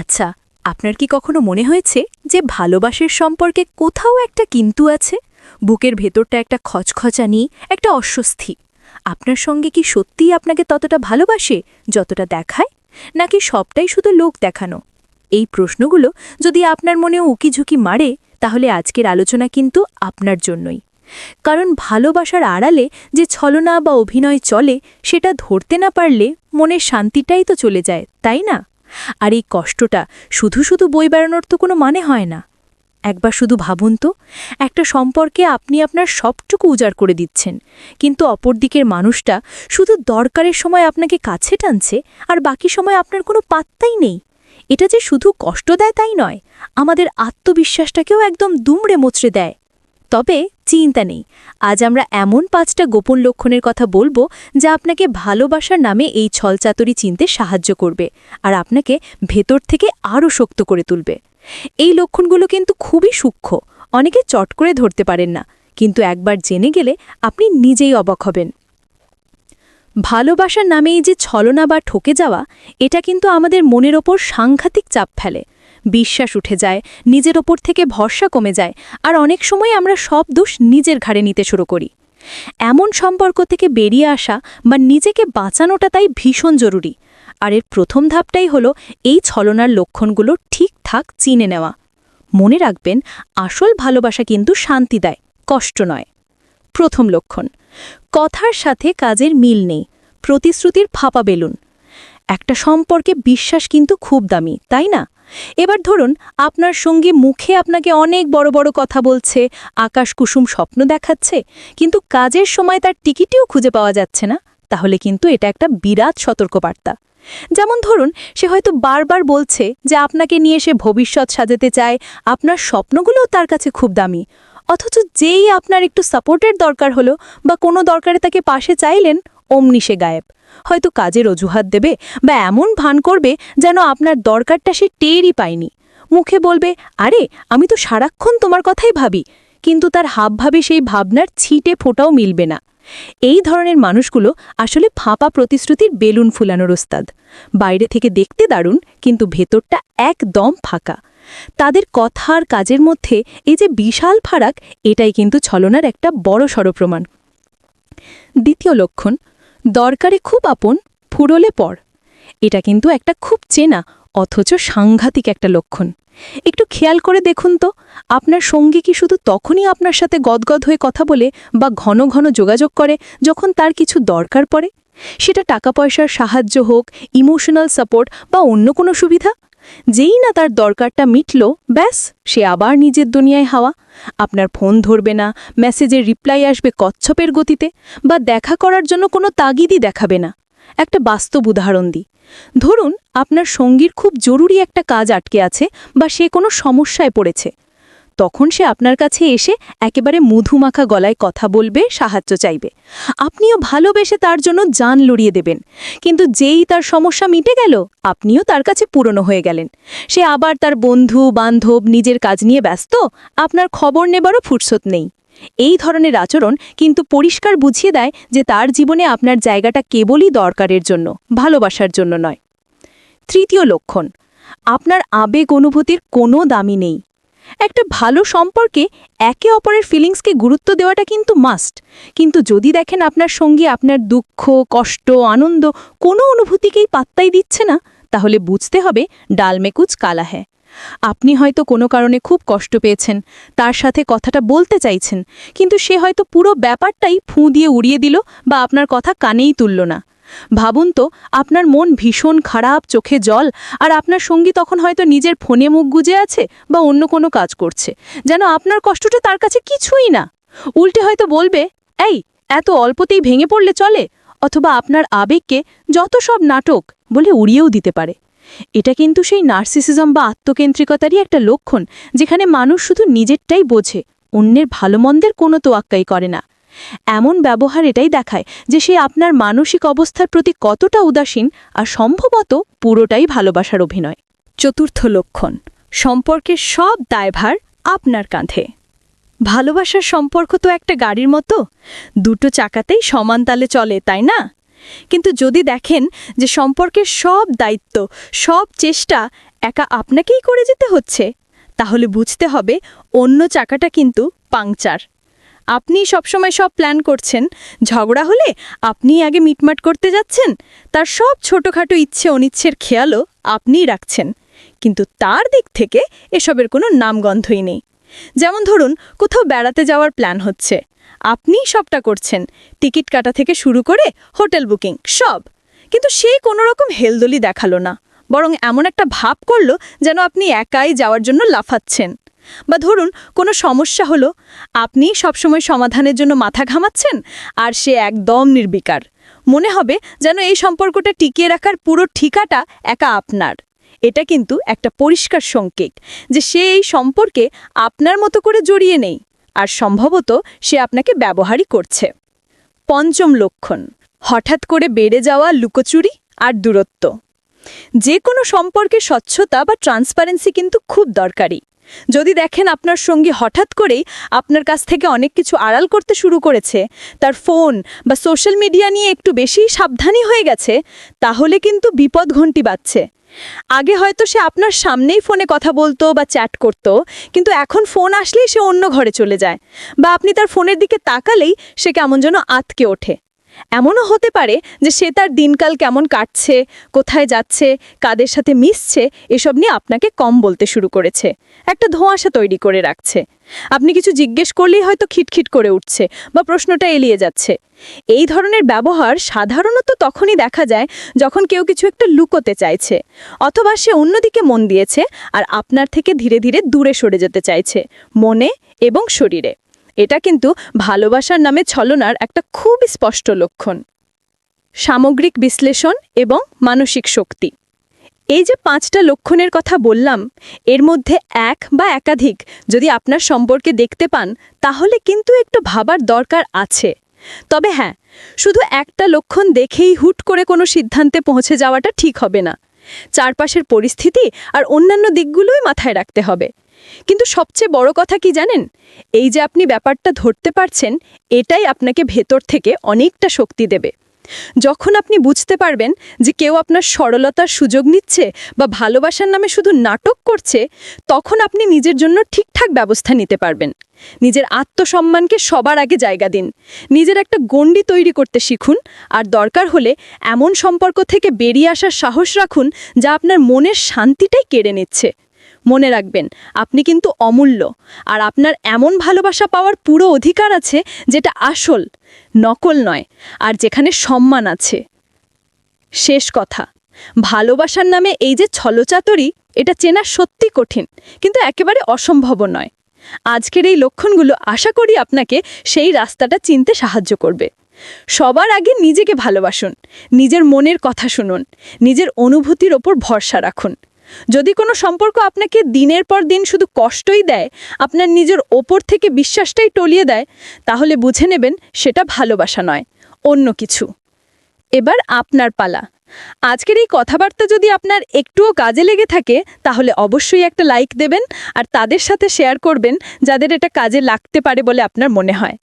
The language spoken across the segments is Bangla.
আচ্ছা, আপনার কি কখনো মনে হয়েছে যে ভালোবাসার সম্পর্কে কোথাও একটা কিন্তু আছে? বুকের ভেতরটা একটা খচখচানি, একটা অস্বস্তি। আপনার সঙ্গে কি সত্যিই আপনাকে ততটা ভালোবাসে যতটা দেখায়, নাকি সবটাই শুধু লোক দেখানো? এই প্রশ্নগুলো যদি আপনার মনেও উকিঝুঁকি মারে, তাহলে আজকের আলোচনা কিন্তু আপনার জন্যই। কারণ ভালোবাসার আড়ালে যে ছলনা বা অভিনয় চলে, সেটা ধরতে না পারলে মনের শান্তিটাই তো চলে যায়, তাই না? আর এই কষ্টটা শুধু শুধু বই বেড়ানোর তো কোনো মানে হয় না। একবার শুধু ভাবুন তো, একটা সম্পর্কে আপনি আপনার সবটুকু উজাড় করে দিচ্ছেন, কিন্তু অপরদিকের মানুষটা শুধু দরকারের সময় আপনাকে কাছে টানছে, আর বাকি সময় আপনার কোনো পাত্তাই নেই। এটা যে শুধু কষ্ট দেয় তাই নয়, আমাদের আত্মবিশ্বাসটাকেও একদম দুমড়ে মোচড়ে দেয়। তবে চিন্তা নেই, আজ আমরা এমন 5টা গোপন লক্ষণের কথা বলবো যা আপনাকে ভালোবাসার নামে এই ছলচাতুরি চিনতে সাহায্য করবে, আর আপনাকে ভেতর থেকে আরও শক্ত করে তুলবে। এই লক্ষণগুলো কিন্তু খুবই সূক্ষ্ম, অনেকে চট করে ধরতে পারেন না, কিন্তু একবার জেনে গেলে আপনি নিজেই অবাক হবেন। ভালোবাসার নামে এই যে ছলনা বা ঠকে যাওয়া, এটা কিন্তু আমাদের মনের ওপর সাংঘাতিক চাপ ফেলে। বিশ্বাস উঠে যায়, নিজের ওপর থেকে ভরসা কমে যায়, আর অনেক সময় আমরা সব দোষ নিজের ঘাড়ে নিতে শুরু করি। এমন সম্পর্ক থেকে বেরিয়ে আসা বা নিজেকে বাঁচানোটা তাই ভীষণ জরুরি। আর এর প্রথম ধাপটাই হলো এই ছলনার লক্ষণগুলো ঠিকঠাক চিনে নেওয়া। মনে রাখবেন, আসল ভালোবাসা কিন্তু শান্তি দেয়, কষ্ট নয়। প্রথম লক্ষণ, কথার সাথে কাজের মিল নেই, প্রতিশ্রুতির ফাঁপা বেলুন। একটা সম্পর্কে বিশ্বাস কিন্তু খুব দামি, তাই না? এবার ধরুন, আপনার সঙ্গে মুখে আপনাকে অনেক বড় বড় কথা বলছে, আকাশ কুসুম স্বপ্ন দেখাচ্ছে, কিন্তু কাজের সময় তার টিকিটিও খুঁজে পাওয়া যাচ্ছে না, তাহলে কিন্তু এটা একটা বিরাট সতর্কবার্তা। যেমন ধরুন, সে হয়তো বারবার বলছে যে আপনাকে নিয়ে সে ভবিষ্যৎ সাজাতে চায়, আপনার স্বপ্নগুলোও তার কাছে খুব দামি, অথচ যেই আপনার একটু সাপোর্টের দরকার হলো বা কোনো দরকারে তাকে পাশে চাইলেন, অমনি সে গায়েব। হয়তো কাজের অজুহাত দেবে বা এমন ভান করবে যেন আপনার দরকারটা সে টেরই পায়নি। মুখে বলবে, আরে আমি তো সারাক্ষণ তোমার কথাই ভাবি, কিন্তু তার হাবভাবে সেই ভাবনার ছিটে ফোঁটাও মিলবে না। এই ধরনের মানুষগুলো আসলে ফাঁপা প্রতিশ্রুতির বেলুন ফুলানোর ওস্তাদ। বাইরে থেকে দেখতে দারুণ, কিন্তু ভেতরটা একদম ফাঁকা। তাদের কথা আর কাজের মধ্যে এই যে বিশাল ফারাক, এটাই কিন্তু ছলনার একটা বড়সড় প্রমাণ। দ্বিতীয় লক্ষণ, দরকারে খুব আপন, ফুরলে পর। এটা কিন্তু একটা খুব চেনা অথচ সাংঘাতিক একটা লক্ষণ। একটু খেয়াল করে দেখুন তো, আপনার সঙ্গী কি শুধু তখনই আপনার সাথে গদগদ হয়ে কথা বলে বা ঘন ঘন যোগাযোগ করে যখন তার কিছু দরকার পড়ে? সেটা টাকা পয়সার সাহায্য হোক, ইমোশনাল সাপোর্ট বা অন্য কোনো সুবিধা। যেই না তার দরকারটা মিটল, ব্যাস সে আবার নিজের দুনিয়ায় হাওয়া। আপনার ফোন ধরবে না, মেসেজের রিপ্লাই আসবে কচ্ছপের গতিতে, বা দেখা করার জন্য কোনো তাগিদই দেখাবে না। একটা বাস্তব উদাহরণ দিই। ধরুন, আপনার সঙ্গীর খুব জরুরি একটা কাজ আটকে আছে বা সে কোনো সমস্যায় পড়েছে। তখন সে আপনার কাছে এসে একেবারে মধুমাখা গলায় কথা বলবে, সাহায্য চাইবে। আপনিও ভালোবেসে তার জন্য জান লড়িয়ে দেবেন। কিন্তু যেই তার সমস্যা মিটে গেল, আপনিও তার কাছে পুরনো হয়ে গেলেন। সে আবার তার বন্ধু বান্ধব, নিজের কাজ নিয়ে ব্যস্ত, আপনার খবর নেবারও ফুরসত নেই। এই ধরনের আচরণ কিন্তু পরিষ্কার বুঝিয়ে দেয় যে তার জীবনে আপনার জায়গাটা কেবলই দরকারের জন্য, ভালোবাসার জন্য নয়। তৃতীয় লক্ষণ, আপনার আবেগ অনুভূতির কোনো দামই নেই। একটা ভালো সম্পর্কে একে অপরের ফিলিংসকে গুরুত্ব দেওয়াটা কিন্তু মাস্ট, কিন্তু যদি দেখেন আপনার সঙ্গী আপনার দুঃখ, কষ্ট, আনন্দ কোনো অনুভূতিকেই পাত্তাই দিচ্ছে না, তাহলে বুঝতে হবে ডাল মে কুছ কালা হ্যায়। আপনি হয়তো কোনো কারণে খুব কষ্ট পেয়েছেন, তার সাথে কথাটা বলতে চাইছেন, কিন্তু সে হয়তো পুরো ব্যাপারটাই ফুঁ দিয়ে উড়িয়ে দিল বা আপনার কথা কানেই তুলল না। ভাবুন তো, আপনার মন ভীষণ খারাপ, চোখে জল, আর আপনার সঙ্গী তখন হয়তো নিজের ফোনে মুখ গুজে আছে বা অন্য কোনো কাজ করছে, যেন আপনার কষ্টটা তার কাছে কিছুই না। উল্টে হয়তো বলবে, এই এত অল্পতেই ভেঙে পড়লে চলে, অথবা আপনার আবেগকে যত সব নাটক বলে উড়িয়েও দিতে পারে। এটা কিন্তু সেই নার্সিসিজম বা আত্মকেন্দ্রিকতারই একটা লক্ষণ, যেখানে মানুষ শুধু নিজেরটাই বোঝে, অন্যের ভালো মন্দের কোনো তোয়াক্কাই করে না। এমন ব্যবহার এটাই দেখায় যে সে আপনার মানসিক অবস্থার প্রতি কতটা উদাসীন, আর সম্ভবত পুরোটাই ভালোবাসার অভিনয়। চতুর্থ লক্ষণ, সম্পর্কের সব দায়ভার আপনার কাঁধে। ভালোবাসার সম্পর্ক তো একটা গাড়ির মতো, দুটো চাকাতেই সমান তালে চলে, তাই না? কিন্তু যদি দেখেন যে সম্পর্কের সব দায়িত্ব, সব চেষ্টা একা আপনাকেই করে যেতে হচ্ছে, তাহলে বুঝতে হবে অন্য চাকাটা কিন্তু পাংচার। আপনি সবসময় সব প্ল্যান করছেন, ঝগড়া হলে আপনি আগে মিটমাট করতে যাচ্ছেন, তার সব ছোটখাটো ইচ্ছে অনিচ্ছের খেয়ালও আপনিই রাখছেন, কিন্তু তার দিক থেকে এসবের কোনো নামগন্ধই নেই। যেমন ধরুন, কোথাও বেড়াতে যাওয়ার প্ল্যান হচ্ছে, আপনিই সবটা করছেন, টিকিট কাটা থেকে শুরু করে হোটেল বুকিং সব, কিন্তু সেই কোনো রকম হেলদোলি দেখালো না, বরং এমন একটা ভাব করলো যেন আপনি একাই যাওয়ার জন্য লাফাচ্ছেন। বা ধরুন, কোনো সমস্যা হলো, আপনি সবসময় সমাধানের জন্য মাথা ঘামাচ্ছেন, আর সে একদম নির্বিকার। মনে হবে যেন এই সম্পর্কটা টিকিয়ে রাখার পুরো ঠিকাটা একা আপনার। এটা কিন্তু একটা পরিষ্কার সংকেত যে সে এই সম্পর্কে আপনার মতো করে জড়িয়ে নেই, আর সম্ভবত সে আপনাকে ব্যবহারই করছে। পঞ্চম লক্ষণ, হঠাৎ করে বেড়ে যাওয়া লুকোচুরি আর দূরত্ব। যে কোনো সম্পর্কে স্বচ্ছতা বা ট্রান্সপারেন্সি কিন্তু খুব দরকারি। যদি দেখেন আপনার সঙ্গী হঠাৎ করেই আপনার কাছ থেকে অনেক কিছু আড়াল করতে শুরু করেছে, তার ফোন বা সোশ্যাল মিডিয়া নিয়ে একটু বেশিই সাবধানী হয়ে গেছে, তাহলে কিন্তু বিপদ ঘণ্টি বাজছে। আগে হয়তো সে আপনার সামনেই ফোনে কথা বলতো বা চ্যাট করত, কিন্তু এখন ফোন আসলেই সে অন্য ঘরে চলে যায়, বা আপনি তার ফোনের দিকে তাকালেই সে কেমন যেন আঁতকে ওঠে। এমনও হতে পারে যে সে তার দিনকাল কেমন কাটছে, কোথায় যাচ্ছে, কাদের সাথে মিশছে, এসব নিয়ে আপনাকে কম বলতে শুরু করেছে, একটা ধোঁয়াশা তৈরি করে রাখছে। আপনি কিছু জিজ্ঞেস করলেই হয়তো খিটখিট করে উঠছে বা প্রশ্নটা এড়িয়ে যাচ্ছে। এই ধরনের ব্যবহার সাধারণত তখনই দেখা যায় যখন কেউ কিছু একটা লুকোতে চাইছে, অথবা সে অন্যদিকে মন দিয়েছে আর আপনার থেকে ধীরে ধীরে দূরে সরে যেতে চাইছে, মনে এবং শরীরে। এটা কিন্তু ভালোবাসার নামে ছলনার একটা খুব স্পষ্ট লক্ষণ। সামগ্রিক বিশ্লেষণ এবং মানসিক শক্তি। এই যে 5টা লক্ষণের কথা বললাম, এর মধ্যে এক বা একাধিক যদি আপনার সম্পর্কে দেখতে পান, তাহলে কিন্তু একটু ভাবার দরকার আছে। তবে হ্যাঁ, শুধু একটা লক্ষণ দেখেই হুট করে কোনো সিদ্ধান্তে পৌঁছে যাওয়াটা ঠিক হবে না। চারপাশের পরিস্থিতি আর অন্যান্য দিকগুলোই মাথায় রাখতে হবে। কিন্তু সবচেয়ে বড় কথা কি জানেন? এই যে আপনি ব্যাপারটা ধরতে পারছেন, এটাই আপনাকে ভেতর থেকে অনেকটা শক্তি দেবে। যখন আপনি বুঝতে পারবেন যে কেউ আপনার সরলতার সুযোগ নিচ্ছে বা ভালোবাসার নামে শুধু নাটক করছে, তখন আপনি নিজের জন্য ঠিকঠাক ব্যবস্থা নিতে পারবেন। নিজের আত্মসম্মানকে সবার আগে জায়গা দিন, নিজের একটা গণ্ডি তৈরি করতে শিখুন, আর দরকার হলে এমন সম্পর্ক থেকে বেরিয়ে আসার সাহস রাখুন যা আপনার মনের শান্তিটাই কেড়ে নিচ্ছে। মনে রাখবেন, আপনি কিন্তু অমূল্য, আর আপনার এমন ভালোবাসা পাওয়ার পুরো অধিকার আছে যেটা আসল, নকল নয়, আর যেখানে সম্মান আছে। শেষ কথা, ভালোবাসার নামে এই যে ছলচাতুরি, এটা চেনা সত্যি কঠিন, কিন্তু একেবারে অসম্ভব নয়। আজকের এই লক্ষণগুলো আশা করি আপনাকে সেই রাস্তাটা চিনতে সাহায্য করবে। সবার আগে নিজেকে ভালোবাসুন, নিজের মনের কথা শুনুন, নিজের অনুভূতির ওপর ভরসা রাখুন। যদি কোনো সম্পর্ক আপনাকে দিনের পর দিন শুধু কষ্টই দেয়, আপনার নিজের ওপর থেকে বিশ্বাসটাই টলিয়ে দেয়, তাহলে বুঝে নেবেন সেটা ভালোবাসা নয়, অন্য কিছু। এবার আপনার পালা। আজকের এই কথাবার্তা যদি আপনার একটুও কাজে লেগে থাকে, তাহলে অবশ্যই একটা লাইক দেবেন আর তাদের সাথে শেয়ার করবেন যাদের এটা কাজে লাগতে পারে বলে আপনার মনে হয়।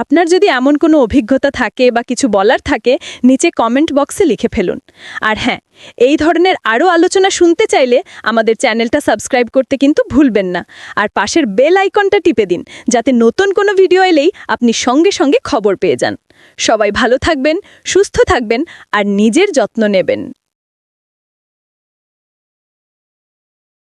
আপনার যদি এমন কোনো অভিজ্ঞতা থাকে বা কিছু বলার থাকে, নিচে কমেন্ট বক্সে লিখে ফেলুন। আর হ্যাঁ, এই ধরনের আরও আলোচনা শুনতে চাইলে আমাদের চ্যানেলটা সাবস্ক্রাইব করতে কিন্তু ভুলবেন না, আর পাশের বেল আইকনটা টিপে দিন যাতে নতুন কোনো ভিডিও এলেই আপনি সঙ্গে সঙ্গে খবর পেয়ে যান। সবাই ভালো থাকবেন, সুস্থ থাকবেন আর নিজের যত্ন নেবেন।